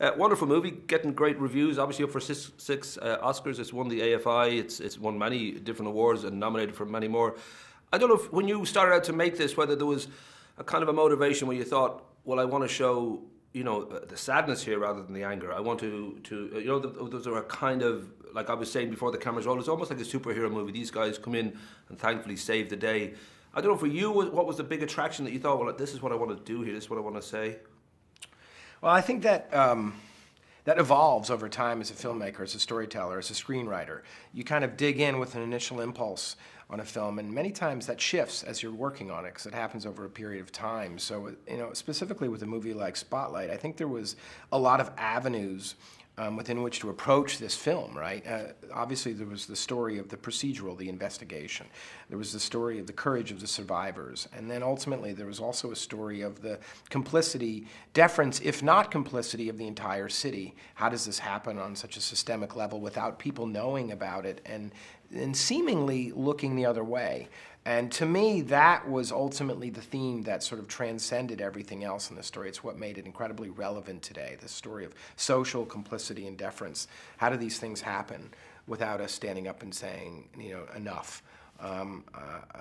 Wonderful movie, getting great reviews. Obviously up for six Oscars. It's won the AFI. It's won many different awards and nominated for many more. I don't know if when you started out to make this, whether there was a kind of a motivation where you thought, well, I want to show the sadness here rather than the anger. I want those are a kind of, like I was saying before the cameras roll, it's almost like a superhero movie. These guys come in and thankfully save the day. I don't know, for you, what was the big attraction that you thought, well, this is what I want to do here, this is what I want to say? Well, I think that that evolves over time as a filmmaker, as a storyteller, as a screenwriter. You kind of dig in with an initial impulse on a film, and many times that shifts as you're working on it because it happens over a period of time. So, specifically with a movie like Spotlight, I think there was a lot of avenues within which to approach this film, right? Obviously, there was the story of the procedural, the investigation. There was the story of the courage of the survivors. And then ultimately, there was also a story of the complicity, deference, if not complicity, of the entire city. How does this happen on such a systemic level without people knowing about it and seemingly looking the other way? And to me, that was ultimately the theme that sort of transcended everything else in the story. It's what made it incredibly relevant today, the story of social complicity and deference. How do these things happen without us standing up and saying, enough?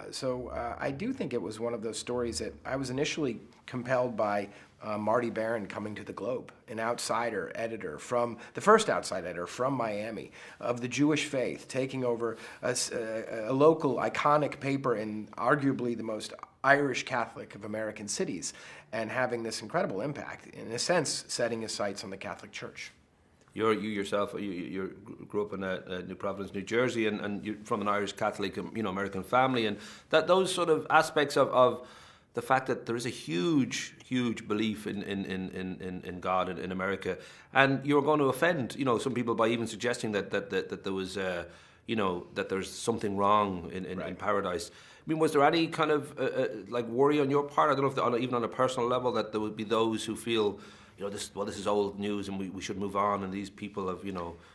So I do think it was one of those stories that I was initially compelled by Marty Baron coming to the Globe, an outsider editor the first outside editor from Miami of the Jewish faith, taking over a local iconic paper in arguably the most Irish Catholic of American cities, and having this incredible impact, in a sense, setting his sights on the Catholic Church. You yourself, you grew up in New Providence, New Jersey, and you're from an Irish Catholic, American family, and that those sort of aspects of the fact that there is a huge belief in God in America, and you're going to offend, some people by even suggesting that there was, that there's something wrong in paradise. I mean, was there any kind of like worry on your part? I don't know if even on a personal level that there would be those who feel, this is old news and we should move on, and these people have,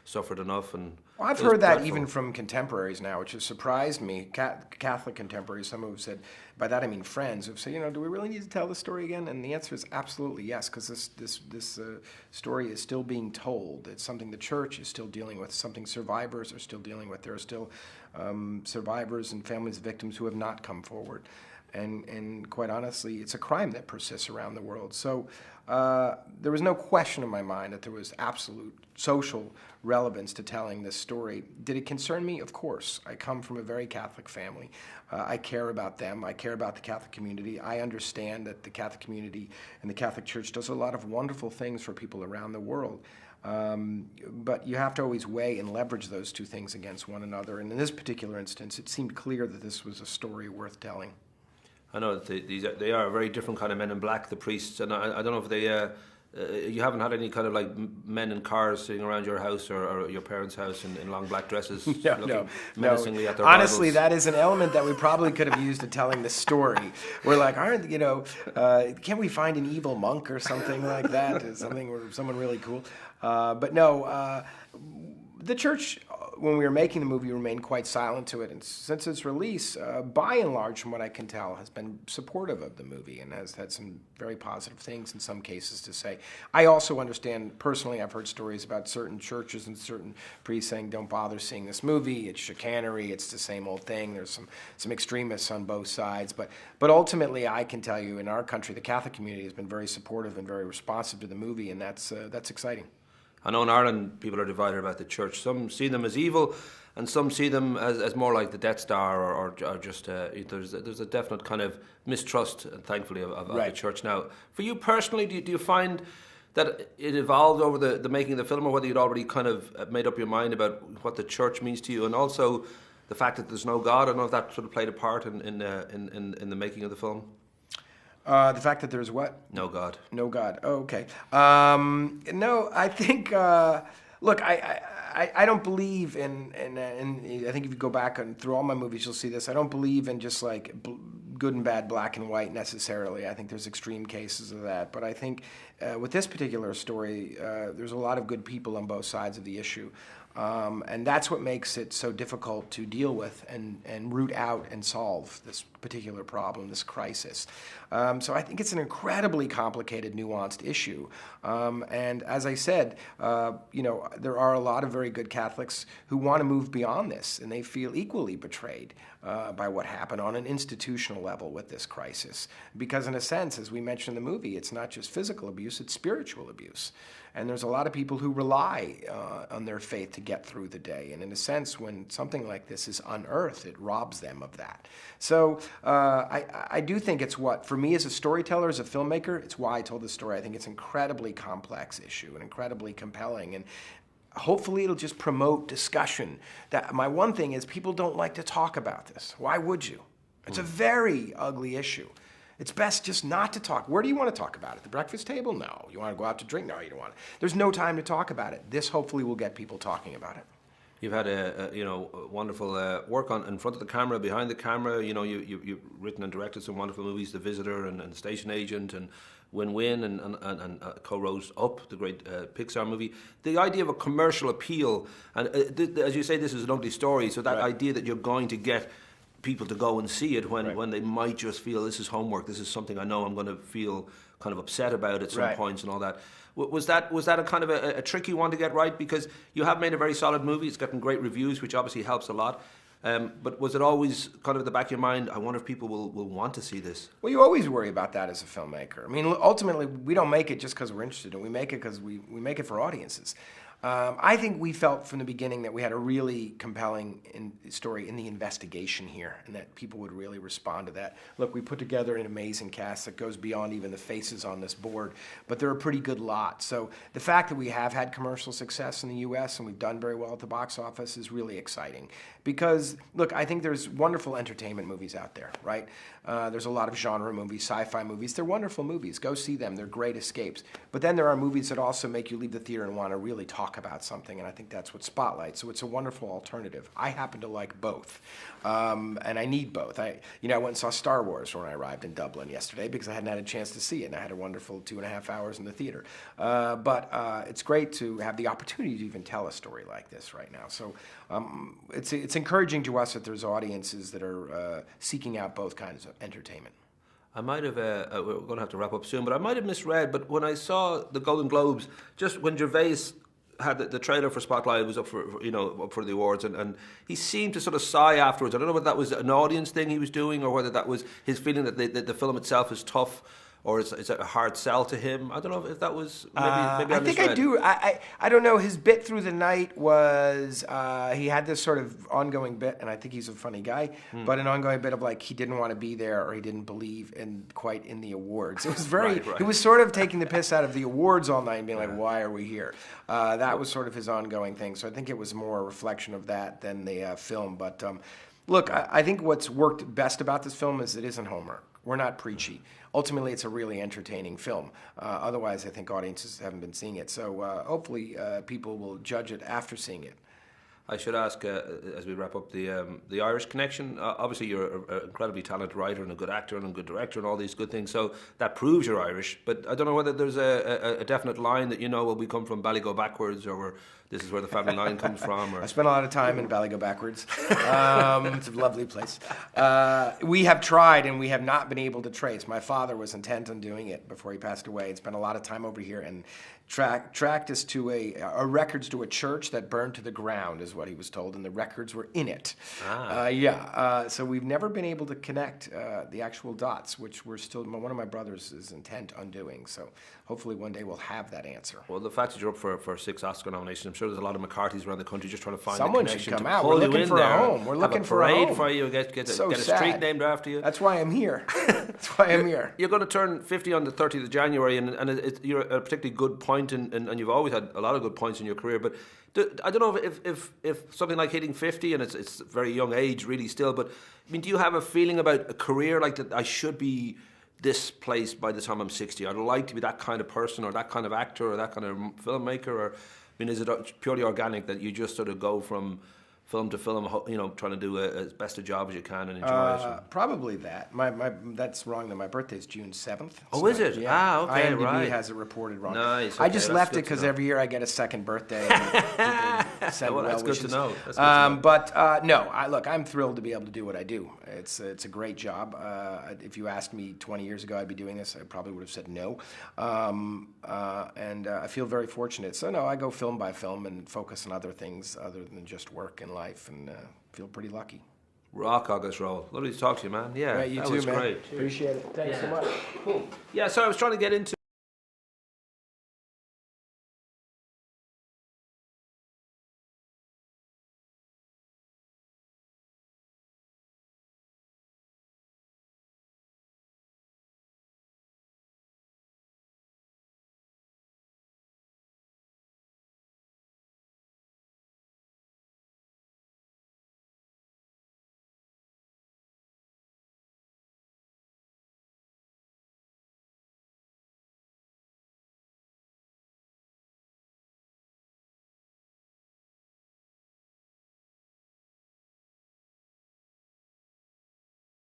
suffered enough. And well, I've heard that even from contemporaries now, which has surprised me. Catholic contemporaries, some who have said, by that I mean friends, who've said, do we really need to tell the story again? And the answer is absolutely yes, because this story is still being told. It's something the church is still dealing with, something survivors are still dealing with. There are still survivors and families of victims who have not come forward. And quite honestly, it's a crime that persists around the world. So there was no question in my mind that there was absolute social relevance to telling this story. Did it concern me? Of course. I come from a very Catholic family. I care about them. I care about the Catholic community. I understand that the Catholic community and the Catholic Church does a lot of wonderful things for people around the world. But you have to always weigh and leverage those two things against one another. And in this particular instance, it seemed clear that this was a story worth telling. I know that they are a very different kind of men in black, the priests, and I don't know if they. You haven't had any kind of like men in cars sitting around your house or your parents' house in long black dresses, looking menacingly at their Honestly, Bibles. That is an element that we probably could have used in telling the story. We're like, can't we find an evil monk or something like that? Someone really cool. But no. The church, when we were making the movie, remained quite silent to it. And since its release, by and large, from what I can tell, has been supportive of the movie and has had some very positive things in some cases to say. I also understand, personally, I've heard stories about certain churches and certain priests saying, don't bother seeing this movie, it's chicanery, it's the same old thing. There's some extremists on both sides. But ultimately, I can tell you, in our country, the Catholic community has been very supportive and very responsive to the movie, and that's exciting. I know in Ireland people are divided about the church. Some see them as evil, and some see them as more like the Death Star, or just there's a definite kind of mistrust, thankfully, of the church now. For you personally, do you find that it evolved over the making of the film, or whether you'd already kind of made up your mind about what the church means to you, and also the fact that there's no God? I don't know if that sort of played a part in the making of the film. The fact that there's what? No God. No God. Oh, okay. No, I think. Look, I don't believe in I think if you go back through all my movies, you'll see this. I don't believe in just like good and bad, black and white necessarily. I think there's extreme cases of that. But I think with this particular story, there's a lot of good people on both sides of the issue. And that's what makes it so difficult to deal with and root out and solve this particular problem, this crisis. So I think it's an incredibly complicated, nuanced issue. And as I said, there are a lot of very good Catholics who want to move beyond this, and they feel equally betrayed by what happened on an institutional level with this crisis. Because in a sense, as we mentioned in the movie, it's not just physical abuse, it's spiritual abuse. And there's a lot of people who rely on their faith to get through the day. And in a sense, when something like this is unearthed, it robs them of that. So I do think it's for me as a storyteller, as a filmmaker, it's why I told this story. I think it's an incredibly complex issue and incredibly compelling. And hopefully it'll just promote discussion. My one thing is people don't like to talk about this. Why would you? It's a very ugly issue. It's best just not to talk. Where do you want to talk about it? The breakfast table? No. You want to go out to drink? No, you don't want to. There's no time to talk about it. This hopefully will get people talking about it. You've had a wonderful work in front of the camera, behind the camera. You've written and directed some wonderful movies, The Visitor and Station Agent and Win-Win and co-wrote Up, the great Pixar movie. The idea of a commercial appeal, and as you say, this is an ugly story, so that idea that you're going to get people to go and see it when they might just feel this is homework, this is something I know I'm going to feel kind of upset about at some points and all that. Was that a kind of a tricky one to get right? Because you have made a very solid movie, it's gotten great reviews, which obviously helps a lot. But was it always kind of at the back of your mind, I wonder if people will want to see this? Well, you always worry about that as a filmmaker. I mean, ultimately, we don't make it just because we're interested, and we make it because we make it for audiences. I think we felt from the beginning that we had a really compelling story in the investigation here, and that people would really respond to that. Look, we put together an amazing cast that goes beyond even the faces on this board, but they're a pretty good lot. So the fact that we have had commercial success in the U.S. and we've done very well at the box office is really exciting. Because, look, I think there's wonderful entertainment movies out there, right? There's a lot of genre movies, sci-fi movies. They're wonderful movies. Go see them. They're great escapes. But then there are movies that also make you leave the theater and want to really talk about something, and I think that's what Spotlight. So it's a wonderful alternative. I happen to like both, and I need both. I went and saw Star Wars when I arrived in Dublin yesterday because I hadn't had a chance to see it, and I had a wonderful 2.5 hours in the theater. But it's great to have the opportunity to even tell a story like this right now. So it's encouraging to us that there's audiences that are seeking out both kinds of entertainment. I might have, we're going to have to wrap up soon, but I might have misread, but when I saw the Golden Globes, just when Gervais had the trailer for Spotlight, it was up for the awards, and he seemed to sort of sigh afterwards. I don't know whether that was an audience thing he was doing or whether that was his feeling that the film itself is tough, or it's a hard sell to him. I don't know if that was maybe I think I do. I don't know. His bit through the night was he had this sort of ongoing bit, and I think he's a funny guy, but an ongoing bit of like he didn't want to be there or he didn't believe in the awards. It was very. He was sort of taking the piss out of the awards all night and being like, "Why are we here?" That was sort of his ongoing thing. So I think it was more a reflection of that than the film. But look, I think what's worked best about this film is it isn't homework. We're not preachy. Ultimately, it's a really entertaining film. Otherwise, I think audiences haven't been seeing it. So hopefully people will judge it after seeing it. I should ask, as we wrap up, the Irish connection. Obviously, you're an incredibly talented writer and a good actor and a good director and all these good things, so that proves you're Irish. But I don't know whether there's a definite line that we come from Ballygo backwards, or this is where the family line comes from. Or... I spent a lot of time in Ballygo backwards. It's a lovely place. We have tried and we have not been able to trace. My father was intent on doing it before he passed away. He spent a lot of time over here and tracked us to our records to a church that burned to the ground, is what he was told, and the records were in it. So we've never been able to connect the actual dots, which we're still, one of my brothers is intent on doing. So hopefully one day we'll have that answer. Well, the fact that you're up for 6 Oscar nominations, I'm sure there's a lot of McCarthys around the country just trying to find someone the connection should come to out. pull We're looking you in for there, a home. We're looking for a parade home. for you, get a street named after you. That's why I'm here. That's why I'm here. You're going to turn 50 on the 30th of January, and you're at a particularly good point, and you've always had a lot of good points in your career, but I don't know if something like hitting 50, and it's a very young age really still, but I mean, do you have a feeling about a career like that? I should be this place by the time I'm 60. I'd like to be that kind of person or that kind of actor or that kind of filmmaker, or I mean, is it purely organic that you just sort of go from film to film, trying to do as best a job as you can and enjoy it? Probably that. That's wrong, though. My birthday's June 7th. Oh, is it? Yeah. Okay, IMDb right. has it reported wrong. Nice. Okay, I just left it good to because know. every year I get a second birthday. And send Well, that's good wishes. to know. That's good to know. But no, look, I'm thrilled to be able to do what I do. It's a great job. If you asked me 20 years ago I'd be doing this, I probably would have said no. And I feel very fortunate. So no, I go film by film and focus on other things other than just work and life, and feel pretty lucky. Rock August Roll. Lovely to talk to you, man. Yeah, Right, you that too, was man. great. Appreciate it. Thanks so much. Cool. Yeah, so I was trying to get into